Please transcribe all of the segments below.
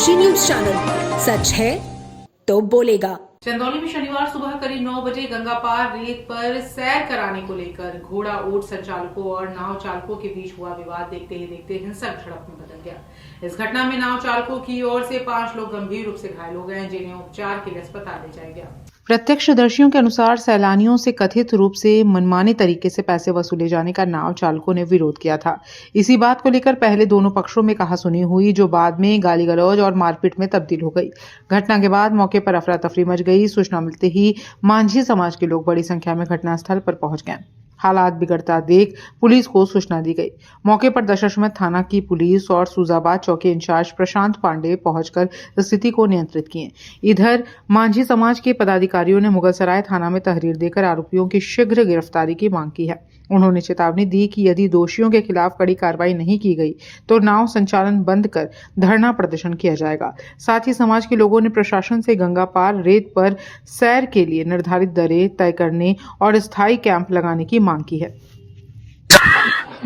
Kashi news channel, सच है तो बोलेगा। चंदौली में शनिवार सुबह करीब 9 बजे गंगा पार रेत पर सैर कराने को लेकर घोड़ा ऊंट संचालकों और नाव चालकों के बीच हुआ विवाद देखते ही देखते हिंसक झड़प में बदल गया। इस घटना में नाव चालकों की ओर से 5 लोग गंभीर रूप से घायल हो गए, जिन्हें उपचार के लिए अस्पताल ले जाया गया। प्रत्यक्षदर्शियों के अनुसार सैलानियों से कथित रूप से मनमाने तरीके से पैसे वसूले जाने का नाव चालकों ने विरोध किया था। इसी बात को लेकर पहले दोनों पक्षों में कहासुनी हुई, जो बाद में गाली गलौज और मारपीट में तब्दील हो गई। घटना के बाद मौके पर अफरा तफरी मच गई। सूचना मिलते ही मांझी समाज के लोग बड़ी संख्या में घटनास्थल पर पहुंच गए। हालात बिगड़ता देख पुलिस को सूचना दी गई। मौके पर दशाश्वमेध थाना की पुलिस और सूजाबाद चौकी इंचार्ज प्रशांत पांडे पहुंचकर स्थिति को नियंत्रित किए। इधर मांझी समाज के पदाधिकारियों ने मुगलसराय थाना में तहरीर देकर आरोपियों की शीघ्र गिरफ्तारी की मांग की है। उन्होंने चेतावनी दी कि यदि दोषियों के खिलाफ कड़ी कार्रवाई नहीं की गई तो नाव संचालन बंद कर धरना प्रदर्शन किया जाएगा। साथ ही समाज के लोगों ने प्रशासन से गंगा पार रेत पर सैर के लिए निर्धारित दरें तय करने और स्थायी कैंप लगाने की मांग की है।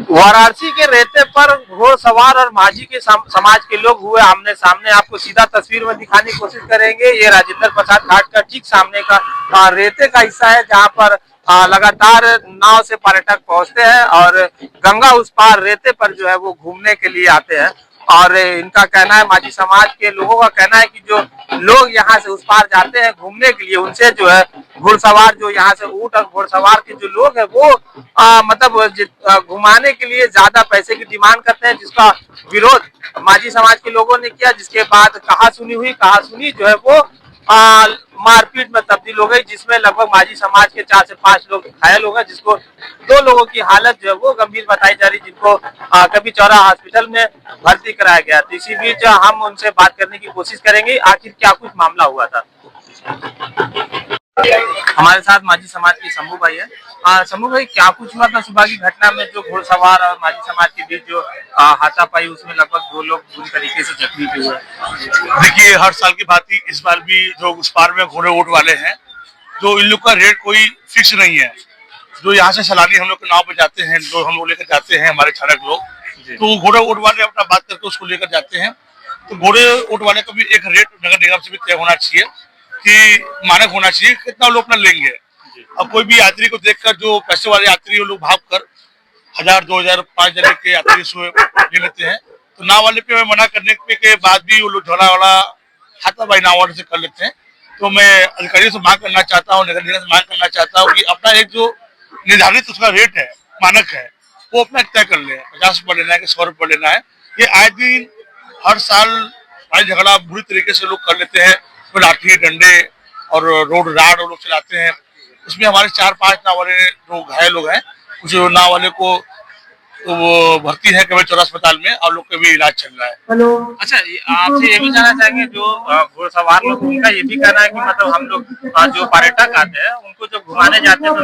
वाराणसी के रेते पर घोड़सवार और माझी के समाज के लोग हुए आमने सामने। आपको सीधा तस्वीर में दिखाने की कोशिश करेंगे। ये राजेंद्र प्रसाद घाट का ठीक सामने का रेते का हिस्सा है, जहां पर लगातार नाव से पर्यटक पहुंचते हैं और गंगा उस पार रेते पर जो है वो घूमने के लिए आते हैं। और इनका कहना है, माझी समाज के लोगों का कहना है कि जो लोग यहाँ से उस पार जाते हैं घूमने के लिए, उनसे जो है घुड़सवार जो यहाँ से ऊंट और घुड़सवार के जो लोग हैं वो मतलब घुमाने के लिए ज्यादा पैसे की डिमांड करते हैं, जिसका विरोध माझी समाज के लोगों ने किया। जिसके बाद कहासुनी हुई। कहासुनी जो है वो मारपीट में तब्दील हो गई, जिसमें लगभग माझी समाज के 4 से 5 लोग घायल हो गए, जिसको 2 लोगों की हालत जो है वो गंभीर बताई जा रही, जिनको कभी चौरा हॉस्पिटल में भर्ती कराया गया। तो इसी बीच हम उनसे बात करने की कोशिश करेंगे, आखिर क्या कुछ मामला हुआ था। हमारे साथ माझी समाज के शंभू भाई है। शंभू भाई, क्या कुछ हुआ था सुबह की घटना में, जो घुड़सवार और माझी समाज के बीच जो हाथापाई, उसमें लगभग 2 लोग बुरी तरीके से जख्मी भी हुए? देखिए, हर साल की भांति इस बार भी जो उस पार में घोड़े ऊंट वाले हैं, जो इन लोग का रेट कोई फिक्स नहीं है। जो यहाँ से सैलानी हम लोग के नाव पे जाते हैं, जो हम लोग लेकर जाते हैं, हमारे चालक लोग, तो घोड़े ऊंट वाले अपना बात करके उसको लेकर जाते हैं। तो घोड़े ऊंट वाले का भी एक रेट नगर निगम से भी तय होना चाहिए कि मानक होना चाहिए, कितना लोग अपना लेंगे। अब कोई भी यात्री को देखकर जो पैसे वाले यात्री लोग भाग कर 1000, 2000, 5 के यात्री ले लेते हैं। तो नाव वाले पे मना करने के बाद भी वो लोग झोला वाला हाथापाई नाव वाले से कर लेते हैं। तो मैं अधिकारियों से मांग करना चाहता हूँ, नगर निगम से मांग करना चाहता हूँ कि अपना एक जो निर्धारित उसका रेट है, मानक है, वो अपना तय कर ले। 50 रुपये लेना है कि 100 रुपये लेना है। ये आए दिन हर साल भाई झगड़ा बुरी तरीके से लोग कर लेते हैं। लाठी डंडे और रोड राड लोग चलाते हैं। उसमें हमारे 4-5 नाव वाले जो घायल लोग हैं, उस नाव वाले को तो वो भर्ती है केवल चौरा अस्पताल में, और लोग का भी इलाज चल रहा है। हेलो, अच्छा, आपसे ये भी जानना चाहेंगे, जो घुड़सवार लोग, उनका ये भी कहना है कि मतलब हम लोग जो पर्यटक आते हैं उनको जो घुमाने जाते हैं, तो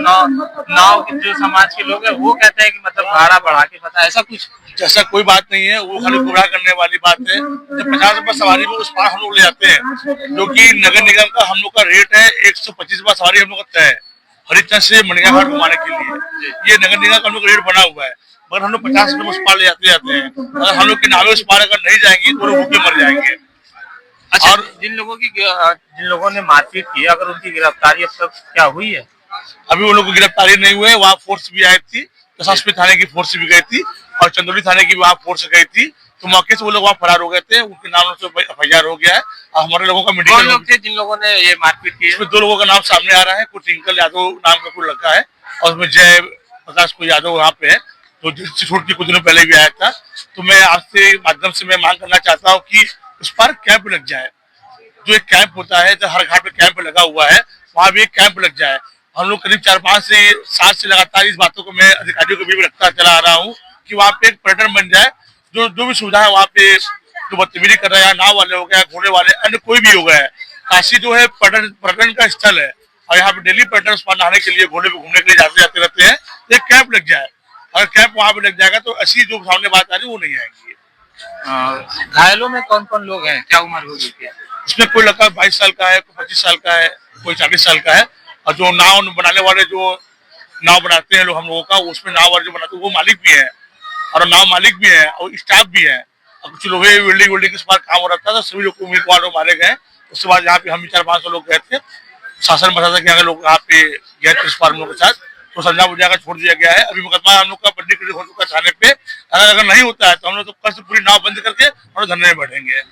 नाव के जो समाज के लोग हैं वो कहते हैं कि मतलब भाड़ा बढ़ा के बता, ऐसा कुछ जैसा कोई बात नहीं है। वो खाली गुमराह करने वाली बात है। जब 50 रुपये सवारी में उस पार हम लोग ले जाते हैं, जो कि नगर निगम का हम लोग का रेट है 125 रुपये सवारी हम लोग का तय है हरिचंद से मणिया घाट घुमाने के लिए। ये नगर निगम का हम लोग रेट बना हुआ है, मगर हम लोग 50 रुपये उस पार ले जाते हैं। अगर हम लोग के नावे उस पार अगर नहीं जाएंगी तो लोग भूखे मर जाएंगे। अच्छा, और जिन लोगों ने मारपीट की, अगर उनकी गिरफ्तारी अब तक क्या हुई है? अभी वो लोग की गिरफ्तारी नहीं हुई है। वहाँ फोर्स भी आई थी, दशाश्वमेध थाने की फोर्स भी गई थी और चंदौली थाने की वहाँ फोर्स गई थी। तो मौके से वो लोग वहाँ फरार हो गए थे। उनके नाम से FIR हो गया है। और हमारे लोगों का मेडिकल लोग थे जिन लोगों ने ये मारपीट की? इसमें 2 लोगों का नाम सामने आ रहा है। कुछ ट्विंकल यादव नाम का कोई लड़का है, और उसमें जय प्रकाश कोई यादव वहाँ पे है, तो छूट के कुछ दिनों पहले भी आया था। तो मैं आपसे माध्यम से मैं मांग करना चाहता हूँ कि उस पर कैंप लग जाए। जो एक कैंप होता है, जो हर घाट पे कैंप लगा हुआ है, वहाँ भी एक कैंप लग जाए। हम लोग करीब 4-5 से 7 से लगातार इस बातों को मैं अधिकारियों को भी रखता चला आ रहा हूँ कि वहाँ पे एक पर्यटन बन जाए। जो भी सुविधा है वहाँ पे, जो बदतमीजी कर रहा है, नाव वाले हो गया, घोड़े वाले, अन्य कोई भी हो गया है। काशी जो है पर्यटन का स्थल है, और यहाँ पे डेली पर्यटन उस पर नहाने के लिए, घोड़े पे घूमने के लिए जाते रहते हैं। एक कैंप लग जाए। अगर कैंप वहाँ पे लग जाएगा तो ऐसी जो सामने बात आ रही है वो नहीं आएंगी। घायलों में कौन कौन लोग हैं, क्या उम्र होगी? इसमें कोई लड़का 22 साल का है, कोई 25 साल का है, कोई 40 साल का है। और जो नाव बनाने वाले, जो नाव बनाते हैं लोग हम लोगों का, उसमें नाव वाले जो बनाते हैं वो मालिक भी है, और नाव मालिक भी है, और स्टाफ भी है। कुछ लोहे वेल्डिंग के पास काम हो रहा था, सभी लोग को उम्मीदवार मारे गए। उसके बाद यहाँ पे हम 400-500 लोग गए थे, शासन बताता कि यहाँ लोग यहाँ पे गए थे इस फार्मों के साथ, तो संजा बुझा कर छोड़ दिया गया है। अभी मुकदमा हम लोग का पंजीकृत हो चुका थाने पे, अगर नहीं होता है तो हम लोग तो कल से पूरी नाव बंद करके और धरने में बैठेंगे।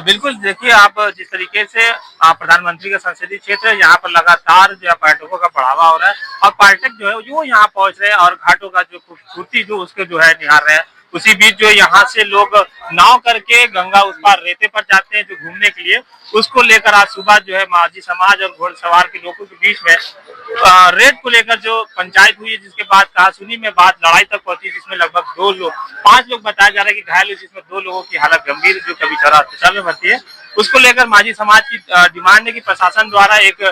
बिल्कुल, देखिए आप जिस तरीके से प्रधानमंत्री का संसदीय क्षेत्र है, यहाँ पर लगातार जो है पर्यटकों का बढ़ावा हो रहा है और पर्यटक जो है जो यहाँ पहुंच रहे हैं और घाटों का जो खूबसूरती जो उसके जो है निहार रहे हैं। उसी बीच जो यहाँ से लोग नाव करके गंगा उस पार रेते पर जाते हैं जो घूमने के लिए, उसको लेकर आज सुबह जो है माझी समाज और घोड़सवार के लोगों के बीच में रेत को लेकर जो पंचायत हुई है, जिसके बाद कहासुनी में बात लड़ाई तक पहुंची, जिसमें लगभग 5 लोग बताया जा रहा है कि घायल हुए, जिसमें 2 लोगों की हालत गंभीर जो कभी अस्पताल में भर्ती है। उसको लेकर माझी समाज की डिमांड है कि प्रशासन द्वारा एक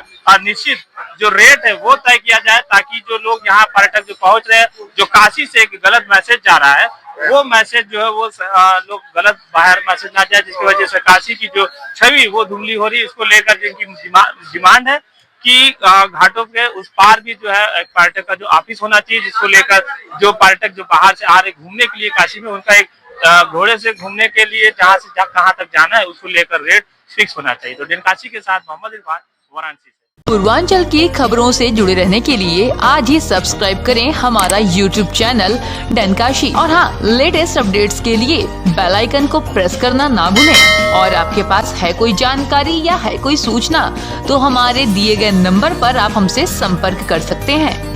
निश्चित जो रेट है वो तय किया जाए, ताकि जो लोग यहाँ पर्यटक जो पहुंच रहे हैं, जो काशी से एक गलत मैसेज जा रहा है, वो मैसेज जो है वो लोग गलत बाहर मैसेज ना जाए, जिसकी वजह से काशी की जो छवि वो धुंधली हो रही है। इसको लेकर जिनकी डिमांड है कि घाटों के उस पार भी जो है पर्यटक का जो ऑफिस होना चाहिए, जिसको लेकर जो पर्यटक जो बाहर से आ रहे घूमने के लिए काशी में, उनका एक घोड़े से घूमने के लिए जहाँ से कहाँ तक जाना है उसको लेकर रेट फिक्स होना चाहिए। तो डेनकाशी के साथ मोहम्मद इरफान, वाराणसी से। पूर्वांचल की खबरों से जुड़े रहने के लिए आज ही सब्सक्राइब करें हमारा YouTube चैनल डेनकाशी, और हाँ, लेटेस्ट अपडेट्स के लिए बेल आइकन को प्रेस करना ना भूलें। और आपके पास है कोई जानकारी या है कोई सूचना तो हमारे दिए गए नंबर पर आप हमसे संपर्क कर सकते हैं।